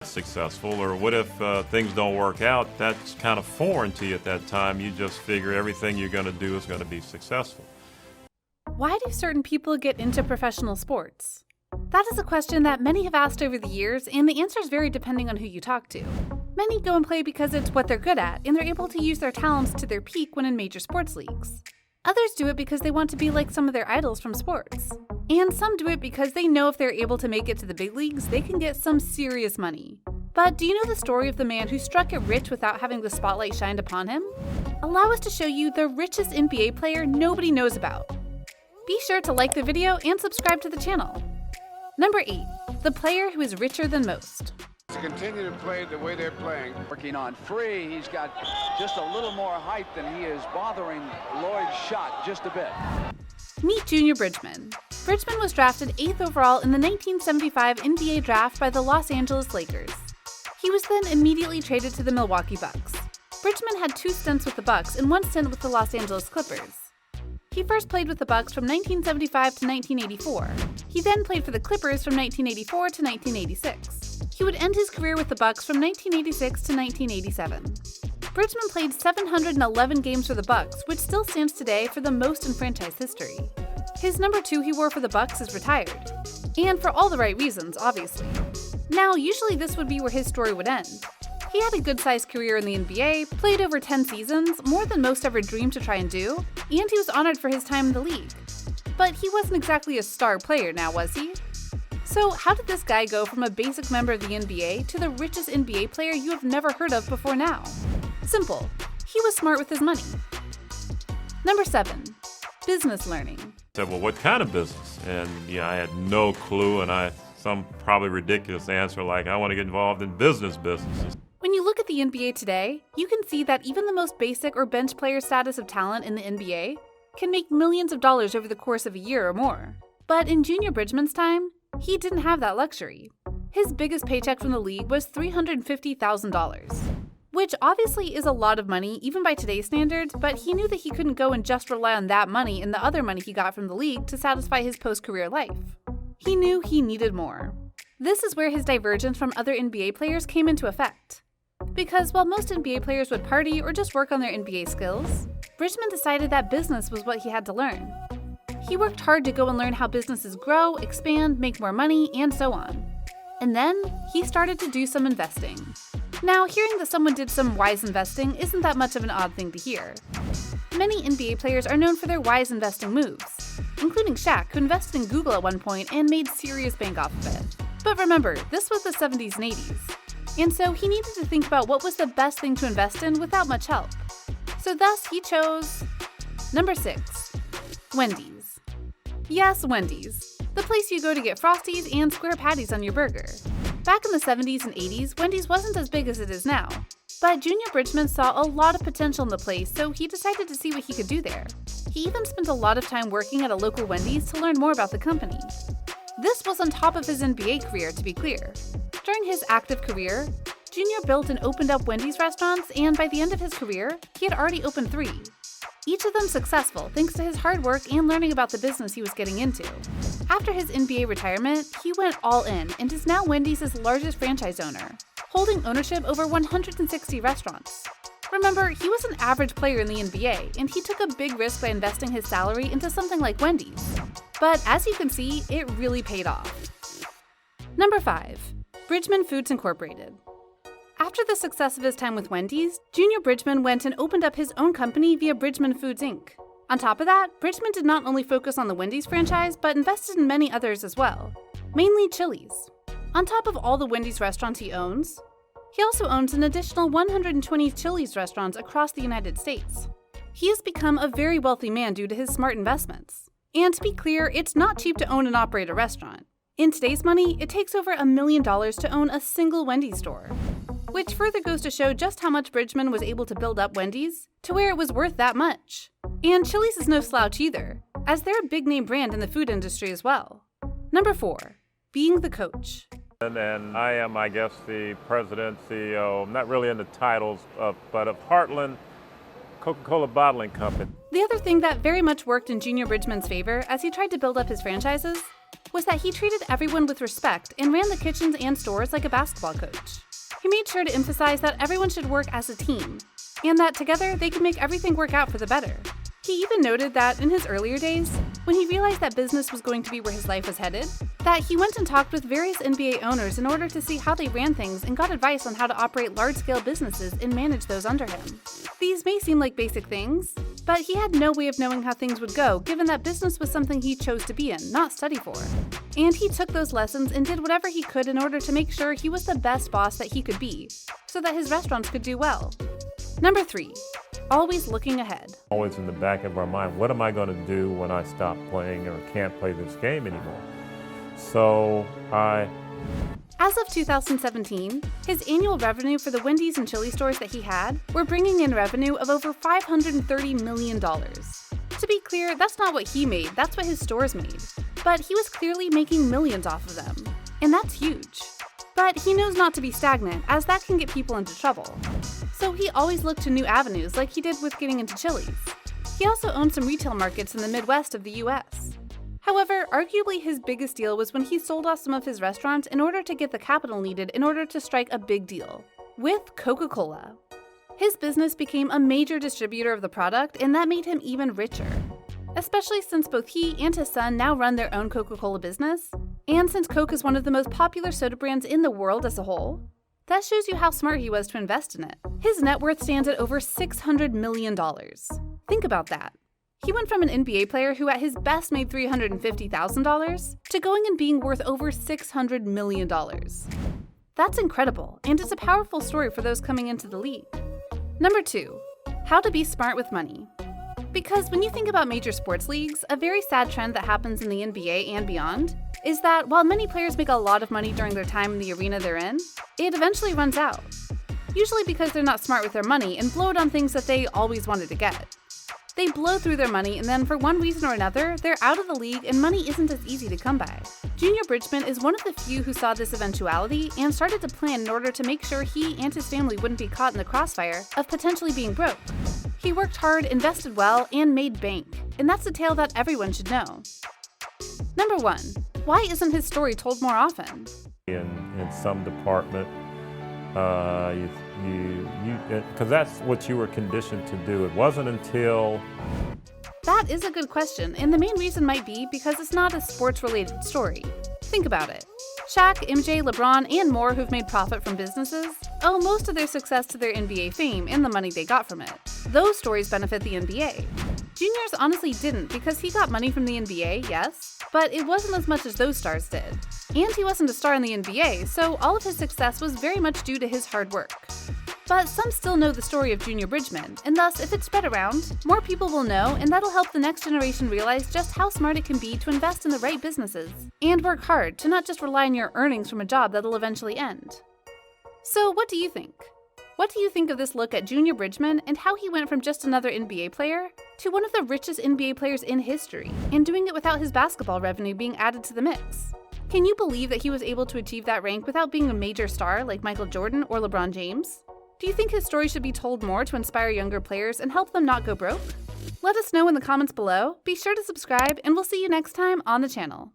successful, or what if things don't work out? That's kind of foreign to you at that time. You just figure everything you're going to do is going to be successful. Why do certain people get into professional sports? That is a question that many have asked over the years, and the answers vary depending on who you talk to. Many go and play because it's what they're good at, and they're able to use their talents to their peak when in major sports leagues. Others do it because they want to be like some of their idols from sports. And some do it because they know if they're able to make it to the big leagues, they can get some serious money. But do you know the story of the man who struck it rich without having the spotlight shined upon him? Allow us to show you the richest NBA player nobody knows about. Be sure to like the video and subscribe to the channel. Number 8, the player who is richer than most. To continue to play the way they're playing. Working on free, he's got just a little more height than he is bothering Lloyd's shot just a bit. Meet Junior Bridgeman. Bridgeman was drafted 8th overall in the 1975 NBA draft by the Los Angeles Lakers. He was then immediately traded to the Milwaukee Bucks. Bridgeman had 2 stints with the Bucks and 1 stint with the Los Angeles Clippers. He first played with the Bucks from 1975 to 1984. He then played for the Clippers from 1984 to 1986. He would end his career with the Bucks from 1986 to 1987. Bridgeman played 711 games for the Bucks, which still stands today for the most in franchise history. His number 2 he wore for the Bucks is retired. And for all the right reasons, obviously. Now, usually this would be where his story would end. He had a good-sized career in the NBA, played over 10 seasons, more than most ever dreamed to try and do, and he was honored for his time in the league. But he wasn't exactly a star player now, was he? So how did this guy go from a basic member of the NBA to the richest NBA player you have never heard of before now? Simple. He was smart with his money. Number 7, business learning. I said, well, what kind of business? And I had no clue, and some probably ridiculous answer like, I want to get involved in businesses. When you look at the NBA today, you can see that even the most basic or bench player status of talent in the NBA can make millions of dollars over the course of a year or more. But in Junior Bridgeman's time, he didn't have that luxury. His biggest paycheck from the league was $350,000, which obviously is a lot of money even by today's standards, but he knew that he couldn't go and just rely on that money and the other money he got from the league to satisfy his post-career life. He knew he needed more. This is where his divergence from other NBA players came into effect. Because while most NBA players would party or just work on their NBA skills, Bridgeman decided that business was what he had to learn. He worked hard to go and learn how businesses grow, expand, make more money, and so on. And then, he started to do some investing. Now, hearing that someone did some wise investing isn't that much of an odd thing to hear. Many NBA players are known for their wise investing moves, including Shaq, who invested in Google at one point and made serious bank off of it. But remember, this was the 70s and 80s. And so he needed to think about what was the best thing to invest in without much help. So thus he chose number 6, Wendy's. Yes, Wendy's, the place you go to get Frosties and square patties on your burger. Back in the 70s and 80s, Wendy's wasn't as big as it is now. But Junior Bridgeman saw a lot of potential in the place, so he decided to see what he could do there. He even spent a lot of time working at a local Wendy's to learn more about the company. This was on top of his NBA career, to be clear. During his active career, Junior built and opened up Wendy's restaurants, and by the end of his career, he had already opened 3. Each of them successful thanks to his hard work and learning about the business he was getting into. After his NBA retirement, he went all in and is now Wendy's largest franchise owner, holding ownership over 160 restaurants. Remember, he was an average player in the NBA, and he took a big risk by investing his salary into something like Wendy's. But as you can see, it really paid off. Number 5, Bridgeman Foods Incorporated. After the success of his time with Wendy's, Junior Bridgeman went and opened up his own company via Bridgeman Foods Inc. On top of that, Bridgeman did not only focus on the Wendy's franchise, but invested in many others as well, mainly Chili's. On top of all the Wendy's restaurants he owns, he also owns an additional 120 Chili's restaurants across the United States. He has become a very wealthy man due to his smart investments. And to be clear, it's not cheap to own and operate a restaurant. In today's money, it takes over $1 million to own a single Wendy's store. Which further goes to show just how much Bridgeman was able to build up Wendy's to where it was worth that much. And Chili's is no slouch either, as they're a big name brand in the food industry as well. Number 4, being the coach. And I am, I guess, the president, CEO, I'm not really into titles, but of Heartland Coca-Cola Bottling Company. The other thing that very much worked in Junior Bridgeman's favor as he tried to build up his franchises was that he treated everyone with respect and ran the kitchens and stores like a basketball coach. He made sure to emphasize that everyone should work as a team, and that together they could make everything work out for the better. He even noted that in his earlier days, when he realized that business was going to be where his life was headed, that he went and talked with various NBA owners in order to see how they ran things and got advice on how to operate large-scale businesses and manage those under him. These may seem like basic things, but he had no way of knowing how things would go given that business was something he chose to be in, not study for. And he took those lessons and did whatever he could in order to make sure he was the best boss that he could be, so that his restaurants could do well. Number 3. Always looking ahead. Always in the back of our mind, what am I going to do when I stop playing or can't play this game anymore? So As of 2017, his annual revenue for the Wendy's and chili stores that he had were bringing in revenue of over $530 million. To be clear, that's not what he made, that's what his stores made. But he was clearly making millions off of them. And that's huge. But he knows not to be stagnant, as that can get people into trouble. So he always looked to new avenues, like he did with getting into Chili's. He also owned some retail markets in the Midwest of the US. However, arguably his biggest deal was when he sold off some of his restaurants in order to get the capital needed in order to strike a big deal with Coca-Cola. His business became a major distributor of the product, and that made him even richer. Especially since both he and his son now run their own Coca-Cola business, and since Coke is one of the most popular soda brands in the world as a whole. That shows you how smart he was to invest in it. His net worth stands at over $600 million. Think about that. He went from an NBA player who at his best made $350,000 to going and being worth over $600 million. That's incredible, and it's a powerful story for those coming into the league. Number 2, how to be smart with money. Because when you think about major sports leagues, a very sad trend that happens in the NBA and beyond is that while many players make a lot of money during their time in the arena they're in, it eventually runs out. Usually because they're not smart with their money and blow it on things that they always wanted to get. They blow through their money and then for one reason or another, they're out of the league and money isn't as easy to come by. Junior Bridgeman is one of the few who saw this eventuality and started to plan in order to make sure he and his family wouldn't be caught in the crossfire of potentially being broke. He worked hard, invested well, and made bank. And that's a tale that everyone should know. Number 1, why isn't his story told more often? in some department, because that's what you were conditioned to do. It wasn't until... That is a good question, and the main reason might be because it's not a sports-related story. Think about it. Shaq, MJ, LeBron, and more who've made profit from businesses owe most of their success to their NBA fame and the money they got from it. Those stories benefit the NBA. Junior's honestly didn't because he got money from the NBA, yes, but it wasn't as much as those stars did. And he wasn't a star in the NBA, so all of his success was very much due to his hard work. But some still know the story of Junior Bridgeman, and thus, if it's spread around, more people will know, and that'll help the next generation realize just how smart it can be to invest in the right businesses, and work hard to not just rely on your earnings from a job that'll eventually end. So what do you think? What do you think of this look at Junior Bridgeman and how he went from just another NBA player to one of the richest NBA players in history, and doing it without his basketball revenue being added to the mix? Can you believe that he was able to achieve that rank without being a major star like Michael Jordan or LeBron James? Do you think his story should be told more to inspire younger players and help them not go broke? Let us know in the comments below. Be sure to subscribe, and we'll see you next time on the channel.